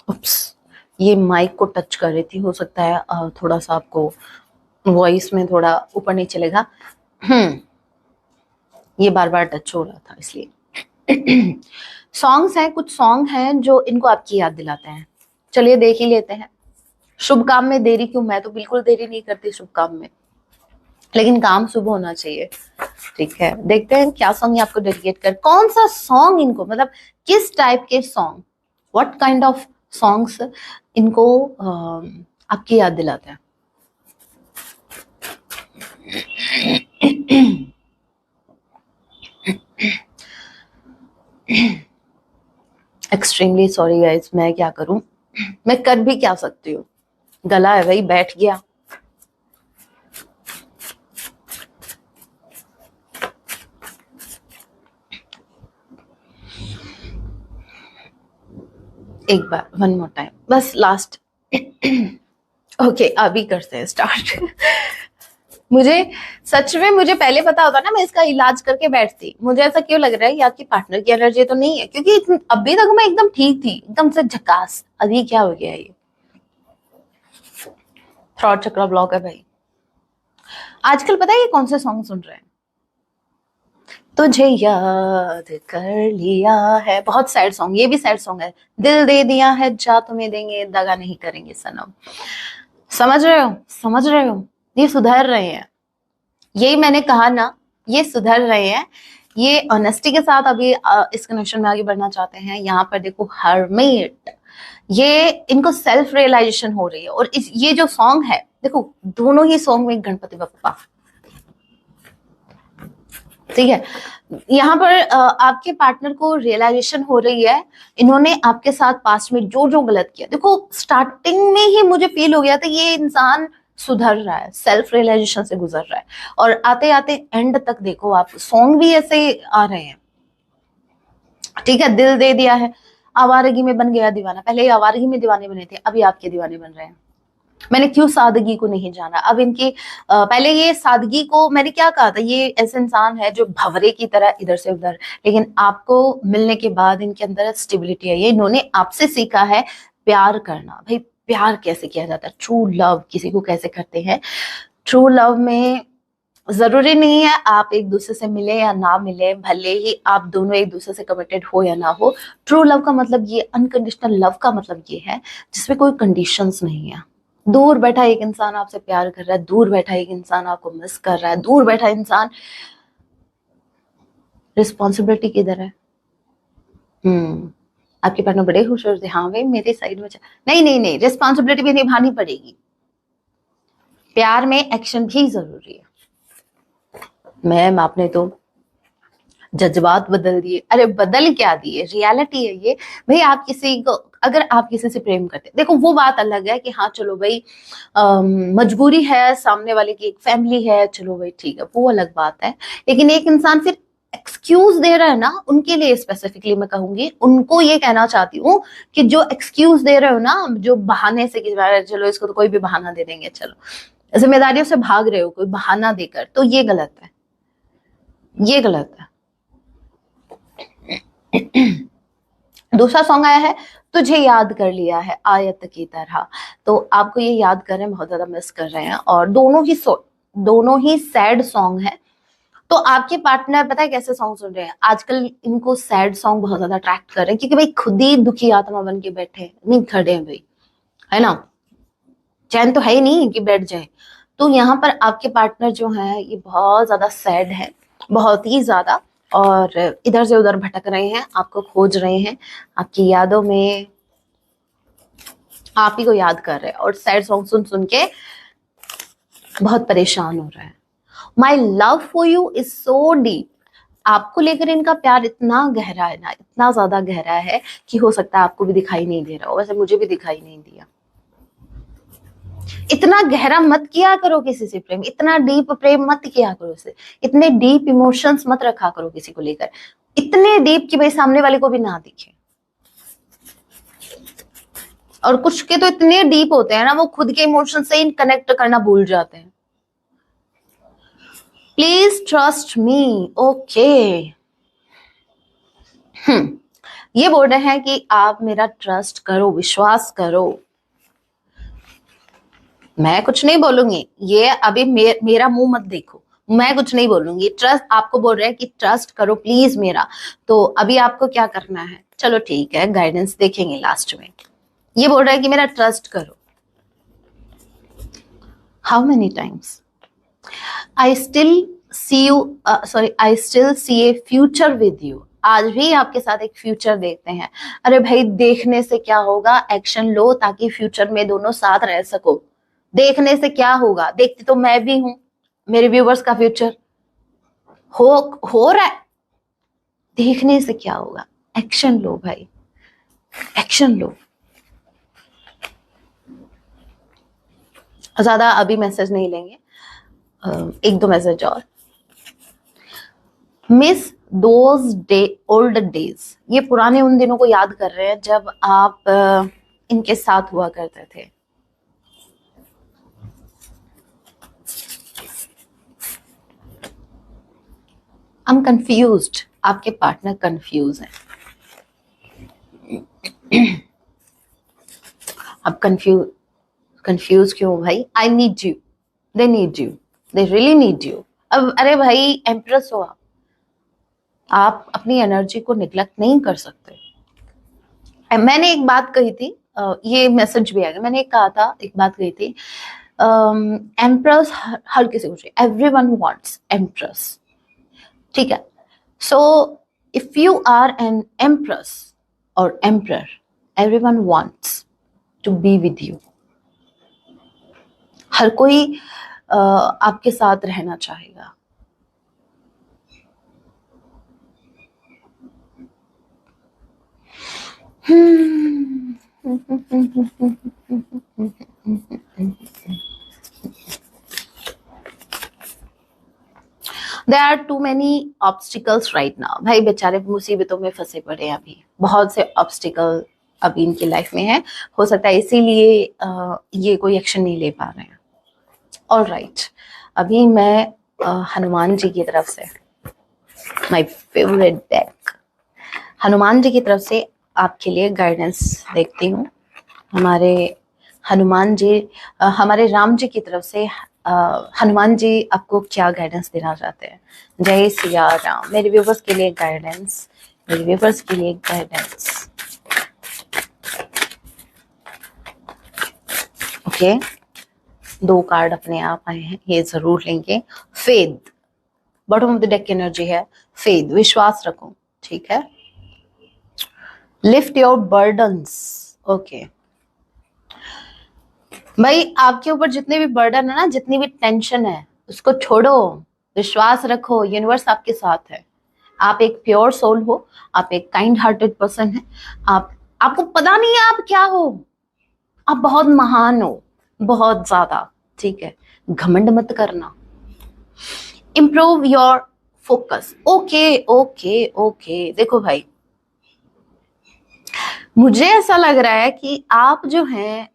Oops, ये माइक को टच कर रही थी, हो सकता है थोड़ा सा आपको वॉइस में थोड़ा ऊपर नहीं चलेगा। ये बार बार टच हो रहा था इसलिए। सॉन्ग्स हैं, कुछ सॉन्ग हैं जो इनको आपकी याद दिलाते हैं। चलिए देख ही लेते हैं। शुभ काम में देरी क्यों? मैं तो बिल्कुल देरी नहीं करती शुभ काम में। लेकिन काम शुभ होना चाहिए। ठीक है, देखते हैं क्या सॉन्ग ये आपको डेडिकेट कर, कौन सा सॉन्ग इनको, मतलब किस टाइप के song, what kind of songs इनको आपकी याद दिलाते हैं। एक्सट्रीमली सॉरी गाइस, मैं क्या करूं, मैं कर भी क्या सकती हूँ, गला है भाई, बैठ गया। एक बार, वन मोर टाइम, बस लास्ट। ओके, अभी करते हैं स्टार्ट। मुझे सच में, मुझे पहले पता होता ना, मैं इसका इलाज करके बैठती। मुझे ऐसा क्यों लग रहा है कि आपकी पार्टनर की एनर्जी तो नहीं है, क्योंकि अभी तक मैं एकदम ठीक थी, एकदम से झकास, अभी क्या हो गया ये, थ्रॉट चक्र ब्लॉक है भाई। आजकल पता है ये कौन से सॉन्ग सुन रहे हैं, तुझे याद कर लिया है, बहुत सैड सॉन्ग, ये भी सैड सॉन्ग है, दिल दे दिया है जा तुम्हें देंगे दगा नहीं करेंगे सनम। समझ रहे हो, समझ रहे हो, ये सुधर रहे हैं, यही मैंने कहा ना, ये सुधर रहे हैं, ये ऑनेस्टी के साथ अभी इस कनेक्शन में आगे बढ़ना चाहते हैं। यहाँ पर देखो हरमेट, ये इनको सेल्फ रियलाइजेशन हो रही है। और ये जो सॉन्ग है, देखो दोनों ही सॉन्ग में गणपति बप्पा, ठीक है, यहाँ पर आपके पार्टनर को रियलाइजेशन हो रही है, इन्होंने आपके साथ पास्ट में जो जो गलत किया, देखो स्टार्टिंग में ही मुझे फील हो गया था ये इंसान सुधर रहा है, सेल्फ रियलाइजेशन से गुजर रहा है, और आते आते एंड तक देखो आप सॉन्ग भी ऐसे आ रहे हैं। ठीक है, दिल दे दिया है, आवारगी में बन गया दीवाना, पहले आवारगी में दीवाने बने थे, अभी आपके दीवाने बन रहे हैं। मैंने क्यों सादगी को नहीं जाना, अब इनकी पहले ये सादगी को मैंने क्या कहा था, ये ऐसे इंसान है जो भंवरे की तरह इधर से उधर, लेकिन आपको मिलने के बाद इनके अंदर स्टेबिलिटी है, ये इन्होंने आपसे सीखा है प्यार करना। भाई प्यार कैसे किया जाता है, ट्रू लव किसी को कैसे करते हैं। ट्रू लव में जरूरी नहीं है आप एक दूसरे से मिले या ना मिले, भले ही आप दोनों एक दूसरे से कमिटेड हो या ना हो, ट्रू लव का मतलब ये, अनकंडीशनल लव का मतलब ये है जिसमें कोई कंडीशंस नहीं है। दूर बैठा एक इंसान आपसे प्यार कर रहा है, दूर बैठा एक इंसान आपको मिस कर रहा है, दूर बैठा इंसान, रिस्पॉन्सिबिलिटी किधर है। आपके पार्टनर बड़े खुश होते, हाँ भाई मेरे साइड में नहीं नहीं नहीं, रिस्पॉन्सिबिलिटी भी निभानी पड़ेगी, प्यार में एक्शन भी जरूरी है। मैम आपने तो जज्बात बदल दिए, अरे बदल क्या दिए, रियलिटी है ये भाई। आप किसी को, अगर आप किसी से प्रेम करते, देखो वो बात अलग है कि हाँ चलो भाई मजबूरी है, सामने वाले की एक फैमिली है, चलो भाई ठीक है, वो अलग बात है। लेकिन एक इंसान फिर एक्सक्यूज दे रहा है ना, उनके लिए स्पेसिफिकली मैं कहूंगी, उनको ये कहना चाहती हूँ कि जो एक्सक्यूज दे रहे हो ना, जो बहाने से कि चलो इसको तो कोई भी बहाना दे देंगे, चलो जिम्मेदारियों से भाग रहे हो कोई बहाना देकर, तो ये गलत है, ये गलत है। दूसरा सॉन्ग आया है, तुझे याद कर लिया है आयत की तरह, तो आपको ये याद कर रहे हैं, बहुत ज्यादा मिस कर रहे हैं, और दोनों ही सैड सॉन्ग है। तो आपके पार्टनर पता है कैसे सॉन्ग सुन रहे हैं आजकल, इनको सैड सॉन्ग बहुत ज्यादा अट्रैक्ट कर रहे हैं, क्योंकि भाई खुद ही दुखी आत्मा बन के बैठे नहीं खड़े हैं भाई, है ना, चैन तो है ही नहीं कि बैठ जाए। तो यहाँ पर आपके पार्टनर जो है ये बहुत ज्यादा सैड है, बहुत ही ज्यादा, और इधर से उधर भटक रहे हैं, आपको खोज रहे हैं, आपकी यादों में आप ही को याद कर रहे हैं, और सैड सॉन्ग सुन सुन के बहुत परेशान हो रहा है। My love for you is so deep, आपको लेकर इनका प्यार इतना गहरा है ना, इतना ज्यादा गहरा है कि हो सकता है आपको भी दिखाई नहीं दे रहा हो, वैसे मुझे भी दिखाई नहीं दिया। इतना गहरा मत किया करो किसी से प्रेम, इतना डीप प्रेम मत किया करो उससे, इतने डीप इमोशंस मत रखा करो किसी को लेकर, इतने डीप कि भाई सामने वाले को भी ना दिखे। और कुछ के तो इतने डीप होते हैं ना, वो खुद के इमोशन से ही कनेक्ट करना भूल जाते हैं। Please trust me, okay. ये बोल रहे हैं कि आप मेरा ट्रस्ट करो, विश्वास करो। मैं कुछ नहीं बोलूंगी, ये अभी मेरा मुंह मत देखो, मैं कुछ नहीं बोलूंगी। ट्रस्ट, आपको बोल रहे हैं कि ट्रस्ट करो प्लीज मेरा, तो अभी आपको क्या करना है, चलो ठीक है गाइडेंस देखेंगे लास्ट में। ये बोल रहा है कि मेरा ट्रस्ट करो, how many times, I still see you, sorry, I still see a future with you. आज भी आपके साथ एक फ्यूचर देखते हैं। अरे भाई, देखने से क्या होगा, एक्शन लो ताकि फ्यूचर में दोनों साथ रह सको। देखने से क्या होगा, देखती तो मैं भी हूं, मेरे व्यूवर्स का फ्यूचर हो रहा है। देखने से क्या होगा, एक्शन लो भाई, एक्शन लो। ज्यादा अभी मैसेज नहीं लेंगे, एक दो मैसेज और। Miss those day old days, ये पुराने उन दिनों को याद कर रहे हैं जब आप इनके साथ हुआ करते थे। आई एम कंफ्यूज्ड, आपके पार्टनर कंफ्यूज हैं। अब कंफ्यूज क्यों भाई? I need you, they need you, they really need you. अब अरे भाई, एम्प्रेस हो आप अपनी एनर्जी को निग्लेक्ट नहीं कर सकते। मैंने एक बात कही थी, ये मैसेज भी आएगा, मैंने कहा था, एक बात कही थी, एम्प्रेस हर किसी को चाहिए, एवरीवन वांट्स एम्प्रेस, ठीक है। So if you are an empress और emperor, everyone wants to be with you. हर कोई आपके साथ रहना चाहेगा। There are too many obstacles right now। भाई बेचारे मुसीबतों में फंसे पड़े हैं, अभी बहुत से ऑब्स्टिकल अभी इनकी लाइफ में है। हो सकता है इसीलिए ये कोई एक्शन नहीं ले पा रहे हैं। ऑल राइट, अभी मैं हनुमान जी की तरफ से, my favourite deck, Hanuman ji की तरफ से आपके लिए गाइडेंस देखती हूँ। हमारे हनुमान जी, हमारे राम जी की तरफ से हनुमान जी आपको क्या गाइडेंस देना चाहते हैं? जय सिया राम। मेरे व्यूवर्स के लिए गाइडेंस, मेरे व्यूवर्स के लिए गाइडेंस। ओके, दो कार्ड अपने आप आए हैं, ये जरूर लेंगे। Faith, bottom of the deck की एनर्जी है फेथ, विश्वास रखो, ठीक है। लिफ्ट योर बर्डन्स, ओके भाई, आपके ऊपर जितने भी बर्डन है ना, जितनी भी टेंशन है, उसको छोड़ो, विश्वास रखो, यूनिवर्स आपके साथ है। आप एक प्योर सोल हो, आप एक काइंड हार्टेड पर्सन है। आपको पता नहीं है आप क्या हो, आप बहुत महान हो, बहुत ज्यादा, ठीक है। घमंड मत करना। Improve your focus, okay okay okay. देखो भाई, मुझे ऐसा लग रहा है कि आप जो हैं,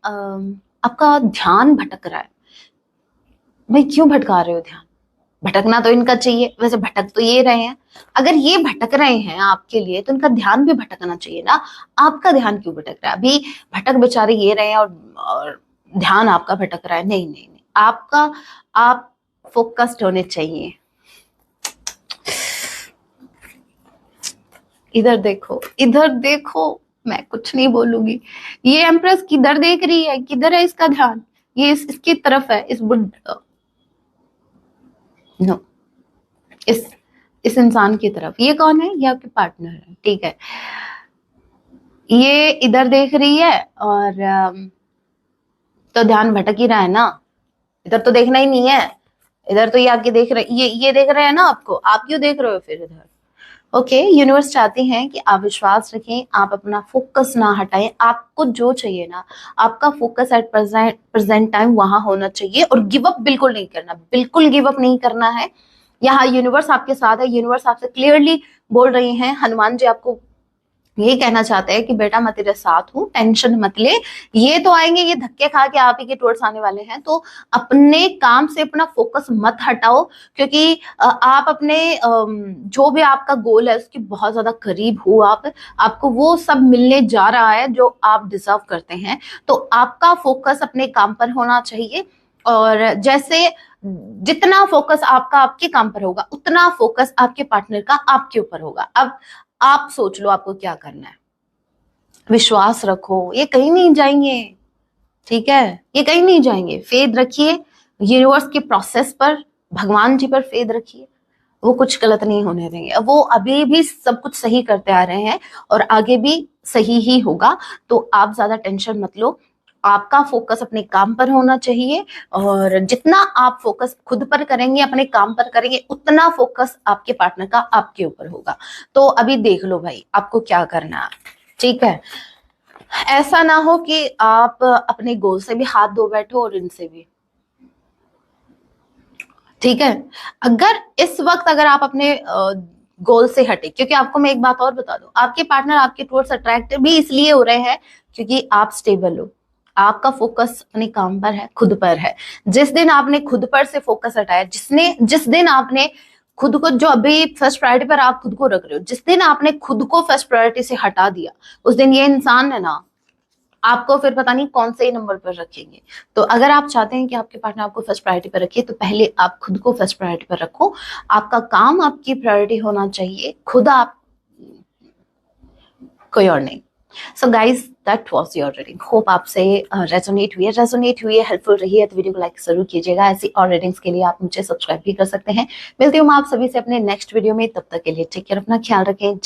आपका ध्यान भटक रहा है। भाई क्यों भटका रहे हो ध्यान? भटकना तो इनका चाहिए, वैसे भटक तो ये रहे हैं। अगर ये भटक रहे हैं आपके लिए, तो इनका ध्यान भी भटकना चाहिए ना। आपका ध्यान क्यों भटक रहा है? अभी भटक बेचारे ये रहे हैं और ध्यान आपका भटक रहा है। नहीं नहीं नहीं, आपका, आप फोकस्ड होने चाहिए। इधर देखो, इधर देखो, मैं कुछ नहीं बोलूंगी। ये एम्प्रेस किधर देख रही है, किधर है इसका ध्यान? ये इसकी तरफ है, इस बुढ़ नो, इस इंसान की तरफ। ये कौन है? ये आपके पार्टनर है, ठीक है। ये इधर देख रही है और तो ध्यान भटक ही रहा है ना। इधर तो देखना ही नहीं है, इधर तो ये आपके देख रहे, ये देख रहे हैं ना आपको। आप क्यों देख रहे हो फिर इधर? ओके, यूनिवर्स चाहते हैं कि आप विश्वास रखें, आप अपना फोकस ना हटाएं। आपको जो चाहिए ना, आपका फोकस एट प्रेजेंट टाइम वहां होना चाहिए। और गिव अप बिल्कुल नहीं करना, बिल्कुल गिव अप नहीं करना है। यहाँ यूनिवर्स आपके साथ है। यूनिवर्स आपसे क्लियरली बोल रही हैं, हनुमान जी आपको ये कहना चाहते हैं कि बेटा मैं तेरे साथ हूँ, टेंशन मत ले। ये तो आएंगे, ये धक्के खा के आप ही के टूवर्ड्स आने वाले हैं। तो अपने काम से अपना फोकस मत हटाओ, क्योंकि आप अपने जो भी आपका गोल है उसके बहुत ज्यादा करीब हो आप। आपको वो सब मिलने जा रहा है जो आप डिजर्व करते हैं। तो आपका फोकस अपने काम पर होना चाहिए। और जैसे जितना फोकस आपका आपके काम पर होगा, उतना फोकस आपके पार्टनर का आपके ऊपर होगा। अब आप सोच लो आपको क्या करना है। विश्वास रखो, ये कहीं नहीं जाएंगे, ठीक है। ये कहीं नहीं जाएंगे। फेथ रखिए यूनिवर्स के प्रोसेस पर, भगवान जी पर फेथ रखिए, वो कुछ गलत नहीं होने देंगे। वो अभी भी सब कुछ सही करते आ रहे हैं और आगे भी सही ही होगा, तो आप ज्यादा टेंशन मत लो। आपका फोकस अपने काम पर होना चाहिए, और जितना आप फोकस खुद पर करेंगे, अपने काम पर करेंगे, उतना फोकस आपके पार्टनर का आपके ऊपर होगा। तो अभी देख लो भाई आपको क्या करना है, ठीक है। ऐसा ना हो कि आप अपने गोल से भी हाथ धो बैठो और इनसे भी, ठीक है। अगर इस वक्त अगर आप अपने गोल से हटे, क्योंकि आपको मैं एक बात और बता दूं, आपके पार्टनर आपके टुवर्ड्स अट्रैक्ट भी इसलिए हो रहे हैं क्योंकि आप स्टेबल हो, आपका फोकस अपने काम पर है, खुद पर है। जिस दिन आपने खुद पर से फोकस हटाया, जिस दिन आपने खुद को, जो अभी फर्स्ट प्रायोरिटी पर आप खुद को रख रहे हो, जिस दिन आपने खुद को फर्स्ट प्रायोरिटी से हटा दिया, उस दिन ये इंसान है ना, आपको फिर पता नहीं कौन से ही नंबर पर रखेंगे। तो अगर आप चाहते हैं कि आपके पार्टनर आपको फर्स्ट प्रायोरिटी पर रखिए, तो पहले आप खुद को फर्स्ट प्रायोरिटी पर रखो। आपका काम आपकी प्रायोरिटी होना चाहिए, खुद आप, कोई और नहीं। So guys that was your reading. Hope आपसे रेजोनेट हुई है, हेल्पफुल रही है, तो वीडियो को लाइक जरूर कीजिएगा। ऐसी और रीडिंग्स के लिए आप मुझे सब्सक्राइब भी कर सकते हैं। मिलती हूँ मैं आप सभी से अपने नेक्स्ट वीडियो में, तब तक के लिए टेक केयर, अपना ख्याल रखें।